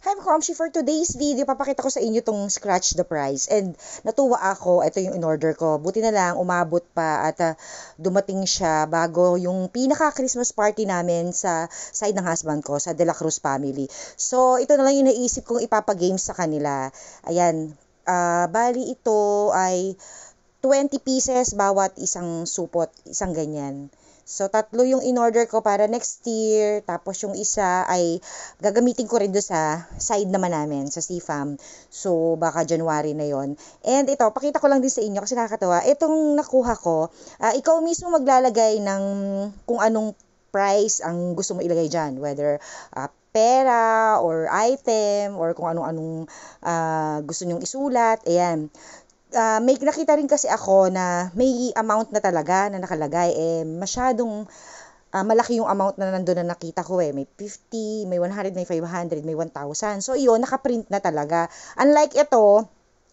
Hi, Makomshi, for today's video, papakita ko sa inyo tong scratch the price. And natuwa ako, ito yung in-order ko. Buti na lang, umabot pa at dumating siya bago yung pinaka-Christmas party namin sa side ng husband ko, sa De La Cruz family. So, ito na lang yung naisip kong ipapagames sa kanila. Ayan, bali ito ay 20 pieces bawat isang supot, isang ganyan. So, tatlo yung in-order ko para next year. Tapos yung isa ay gagamitin ko rin doon sa side naman namin, sa CFAM. So, baka January na yon. And ito, pakita ko lang din sa inyo kasi nakakatawa. Itong nakuha ko, ikaw mismo maglalagay ng kung anong price ang gusto mo ilagay dyan. Whether pera or item or kung anong-anong gusto nyong isulat. Ayan. May nakita rin kasi ako na may amount na talaga na nakalagay. Masyadong malaki yung amount na nandun na nakita ko. May 50, may 100, may 500, may 1,000. So, iyon, nakaprint na talaga. Unlike ito,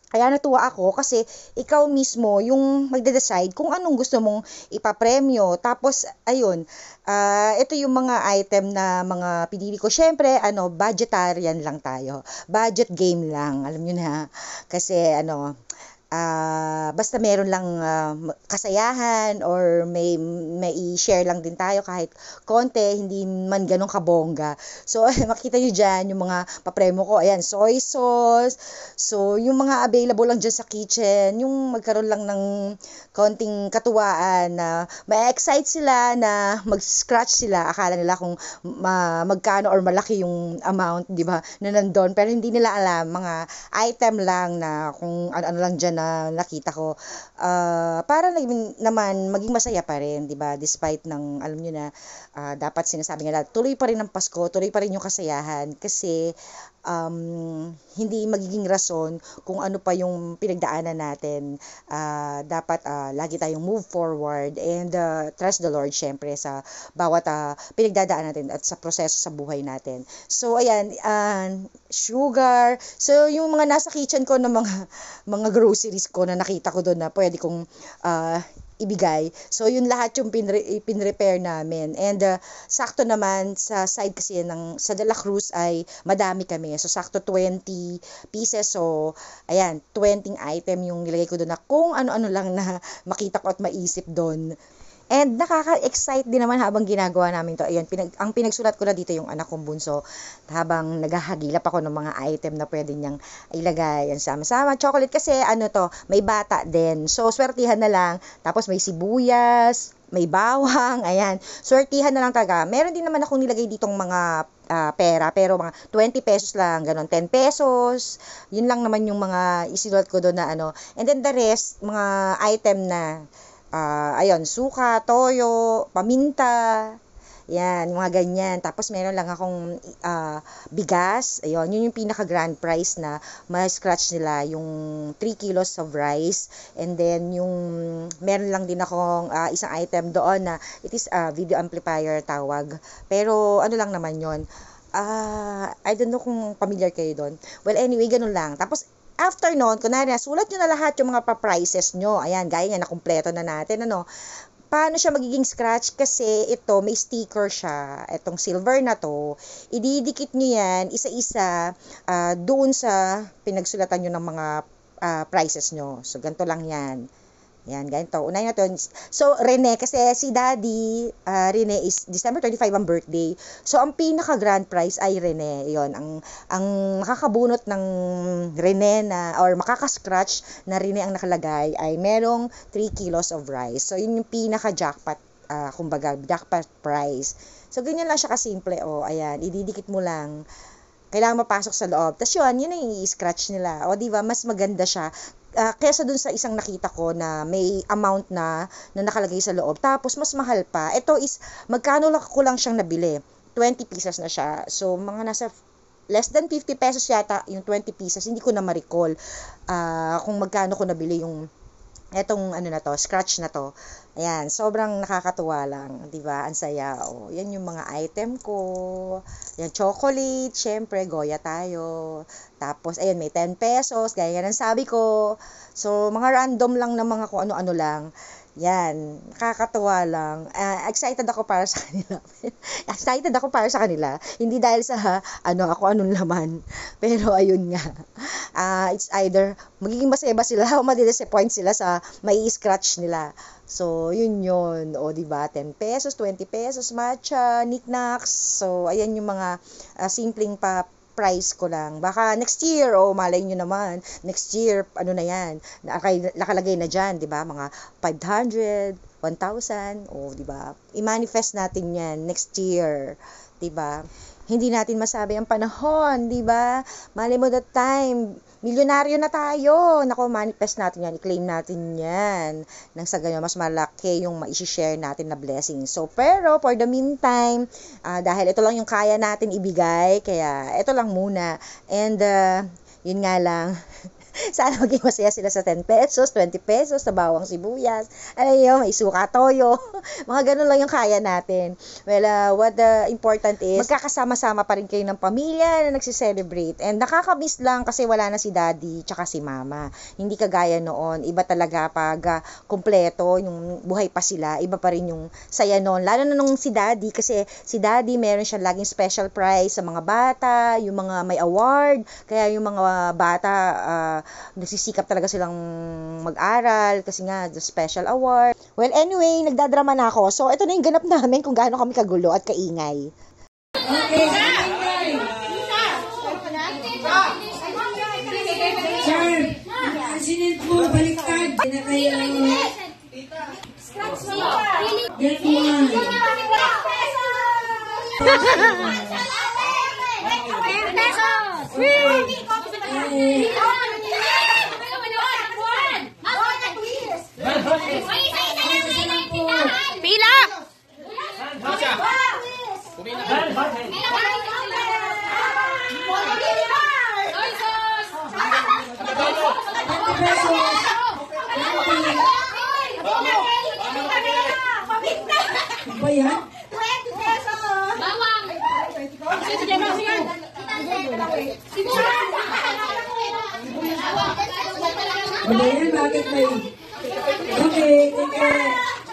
kaya natuwa ako kasi ikaw mismo yung magde-decide kung anong gusto mong ipapremyo. Tapos, ayun, ito yung mga item na mga pinili ko. Syempre, budgetarian lang tayo. Budget game lang, alam nyo na. Kasi, basta meron lang kasayahan or may i-share lang din tayo kahit konti, hindi man ganun kabongga. So, makita nyo dyan yung mga papremo ko. Ayan, soy sauce. So, yung mga available lang dyan sa kitchen, yung magkaroon lang ng konting katuwaan na ma-excite sila na mag-scratch sila. Akala nila kung magkano or malaki yung amount, di ba, na nandun. Pero hindi nila alam, mga item lang na kung ano lang dyan na nakita ko, para naman maging masaya pa rin, 'di ba? Despite ng alam niyo na dapat sinasabi nila, tuloy pa rin ang Pasko, tuloy pa rin yung kasayahan kasi hindi magiging rason kung ano pa yung pinagdaanan natin. Dapat lagi tayong move forward and trust the Lord syempre sa bawat pinagdadaanan natin at sa proseso sa buhay natin. So ayan, sugar. So yung mga nasa kitchen ko na mga groceries ko na nakita ko doon na pwede kong ibigay. So, yun lahat yung pinrepair namin. And, sakto naman, sa side kasi sa De La Cruz ay madami kami. So, sakto 20 pieces. So, ayan, 20 item yung nilagay ko doon na kung ano-ano lang na makita ko at maisip doon. And nakaka-excite din naman habang ginagawa namin to. Ayan, ang pinagsulat ko na dito yung anak kong bunso habang naghahagilap ako ng mga item na pwede niyang ilagay. Yan, sama-sama. Chocolate kasi may bata din. So, swertihan na lang. Tapos may sibuyas, may bawang, ayan. Swertihan na lang talaga. Meron din naman akong nilagay ditong mga pera, pero mga 20 pesos lang, ganon, 10 pesos. Yun lang naman yung mga isinulat ko doon na And then the rest, mga item na ayun, suka, toyo, paminta, yan, mga ganyan. Tapos meron lang akong bigas, ayun, yun yung pinaka grand prize na ma-scratch nila, yung 3 kilos of rice. And then yung meron lang din akong isang item doon na it is video amplifier tawag. Pero ano lang naman yun, I don't know kung familiar kayo doon. Well, anyway, ganun lang. Tapos after nun, kunwari sulat nyo na lahat yung mga pa-prices nyo. Ayan, gaya nga, nakumpleto na natin, Paano siya magiging scratch? Kasi ito, may sticker siya. Itong silver na to, ididikit nyo yan, isa-isa, doon sa pinagsulatan nyo ng mga prices nyo. So, ganito lang yan. Yan, ganito. Unahin natin. So, Rene, kasi si Daddy, Rene is December 25 ang birthday. So, ang pinaka-grand prize ay Rene. Yon, ang makakabunot ng Rene or makaka-scratch na Rene ang nakalagay ay merong 3 kilos of rice. So, yun yung pinaka-jackpot, kumbaga, jackpot prize. So, ganyan lang siya kasimple. Ayan, ididikit mo lang. Kailangan mapasok sa loob. Tapos yun ang i-scratch nila. Diba, mas maganda siya. Kesa dun sa isang nakita ko na may amount na nakalagay sa loob. Tapos, mas mahal pa. Ito is, magkano lang ko lang siyang nabili? 20 pieces na siya. So, mga nasa less than 50 pesos yata yung 20 pieces. Hindi ko na ma-recall kung magkano ko nabili yung etong na to, scratch na to. Ayan, sobrang nakakatuwa lang, 'di ba? Ang saya. Yan yung mga item ko. Yan, chocolate, syempre, Goya tayo. Tapos, ayun, may 10 pesos, gaya ng sabi ko. So, mga random lang na mga kung ano-ano lang. Yan, nakakatuwa lang. Excited ako para sa kanila. Excited ako para sa kanila. Hindi dahil sa ako anong laman. Pero ayun nga. It's either magiging masaya ba sila o madi-disappoint sila sa may scratch nila. So, yun. O, diba? 10 pesos, 20 pesos, matcha, knickknacks. So, ayan yung mga simpleng price ko lang. Baka next year, malay nyo naman, next year, ano na yan, nakalagay na dyan, di ba? Mga 500, 1,000, di ba? I-manifest natin yan next year, di ba? Hindi natin masabi ang panahon, di ba? Malay mo that time, milyonaryo na tayo. Nako, manifest natin yan, i-claim natin yan. Nang sa ganyan, mas malaki yung ma-share natin na blessing. So, pero for the meantime, dahil ito lang yung kaya natin ibigay, kaya ito lang muna. And, yun nga lang, sana maging masaya sila sa 10 pesos, 20 pesos, sa bawang sibuyas. Alam nyo, may suka, toyo. Mga ganun lang yung kaya natin. Well, what the important is, magkakasama-sama pa rin kayo ng pamilya na nagsiselebrate. And nakakamiss lang kasi wala na si daddy tsaka si mama. Hindi kagaya noon. Iba talaga pag kumpleto, yung buhay pa sila. Iba pa rin yung saya noon. Lalo na nung si daddy, kasi si daddy meron siya laging special prize sa mga bata, yung mga may award. Kaya yung mga bata, nagsisikap talaga silang mag-aral kasi nga the special award. Well, anyway, nagdadrama na ako. So, ito na yung ganap namin kung gaano kami kagulo at kaingay. Okay. Sir, president po, baliktad. Na kayo. Get one. Pila! Ba yan? 20 pesos! Bawang! Ba yan? Bakit may... Okay, thank you.